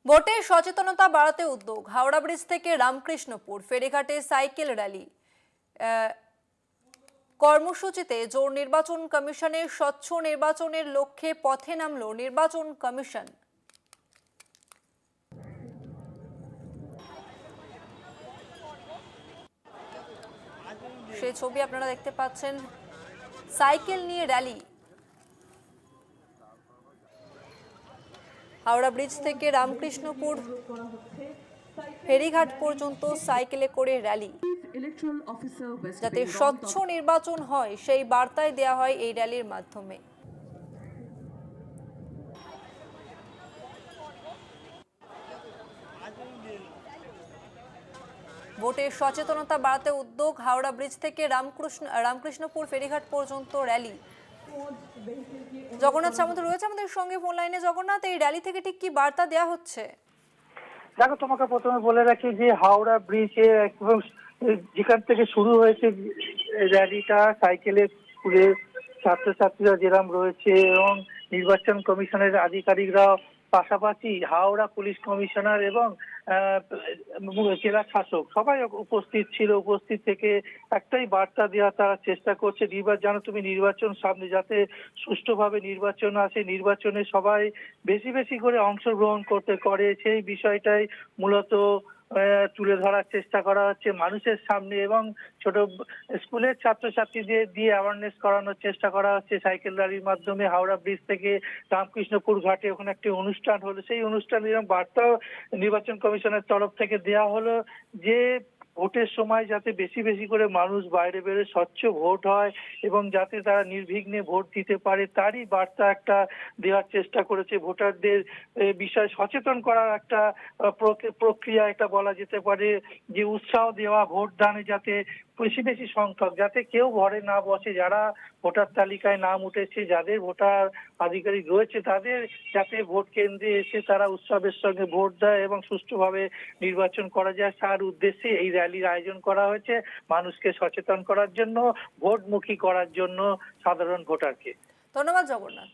ভোটে সচেতনতা বাড়াতে উদ্যোগ। হাওড়া ব্রিজ থেকে রামকৃষ্ণপুর ফেরিঘাটে সাইকেল র্যালি। কর্মসূচিতে জোর নির্বাচন কমিশনের। স্বচ্ছ নির্বাচনের লক্ষ্যে পথে নামল নির্বাচন কমিশন। সেই ছবি আপনারা দেখতে পাচ্ছেন, সাইকেল নিয়ে র্যালি। হাওড়া ব্রিজ থেকে রামকৃষ্ণপুর ফেরিঘাট পর্যন্ত সাইকেলে করে র্যালি। যাতে স্বচ্ছ নির্বাচন হয় সেই বার্তায় দেয়া হয় এই র্যালির মাধ্যমে। ভোটে সচেতনতা বাড়াতে উদ্যোগ। হাওড়া ব্রিজ থেকে রামকৃষ্ণপুর ফেরিঘাট পর্যন্ত র্যালি। জগন্নাথ সামন্ত রয়েছে আমাদের সঙ্গে ফোন লাইনে। জগন্নাথ, এই র্যালি থেকে ঠিক কি বার্তা দেওয়া হচ্ছে? দেখো, তোমাকে প্রথমে বলে রাখি যে হাওড়া ব্রিজে একদম যেখান থেকে শুরু হয়েছে র্যালিটা, সাইকেলে ঘুরে ছাত্রছাত্রীরা যেরাম রয়েছে এবং নির্বাচন কমিশনের আধিকারিকরা, পাশাপাশি হাওড়া পুলিশ কমিশনার এবং জেলা শাসক সবাই উপস্থিত ছিল। উপস্থিত থেকে একটাই বার্তা দেওয়া তারা চেষ্টা করছে, জানো তুমি, নির্বাচন সামনে, যাতে সুষ্ঠুভাবে নির্বাচন আসে, নির্বাচনে সবাই বেশি বেশি করে অংশগ্রহণ করে সেই বিষয়টাই মূলত তুলে ধরার চেষ্টা করা হচ্ছে মানুষের সামনে। এবং ছোট স্কুলের ছাত্রছাত্রীদের দিয়ে অ্যাওয়ারনেস করানোর চেষ্টা করা হচ্ছে সাইকেল র্যালির মাধ্যমে। হাওড়া ব্রিজ থেকে রামকৃষ্ণপুর ঘাটে ওখানে একটি অনুষ্ঠান হলো, সেই অনুষ্ঠানের বার্তাও নির্বাচন কমিশনের তরফ থেকে দেওয়া হলো যে ভোটের সময় যাতে বেশি বেশি করে মানুষ বাইরে বেরোয়, স্বচ্ছ ভোট হয় এবং যাতে তারা নির্বিঘ্নে ভোট দিতে পারে, তারই বার্তা একটা দেওয়ার চেষ্টা করেছে। ভোটারদের বিষয় সচেতন করার একটা প্রক্রিয়া এটা বলা যেতে পারে, যে উৎসাহ দেওয়া ভোট দানে, যাতে বেশি বেশি সংখ্যক, যাতে কেউ ঘরে না বসে, যারা ভোটার তালিকায় নাম উঠেছে, যাদের ভোটার আধিকারিক রয়েছে, তাদের যাতে ভোট কেন্দ্রে এসে তারা উৎসবের সঙ্গে ভোট দেয় এবং সুষ্ঠুভাবে নির্বাচন করা যায়, তার উদ্দেশ্যে এই র্যালির আয়োজন করা হয়েছে, মানুষকে সচেতন করার জন্য, ভোটমুখী করার জন্য সাধারণ ভোটারকে। ধন্যবাদ জগন্নাথ।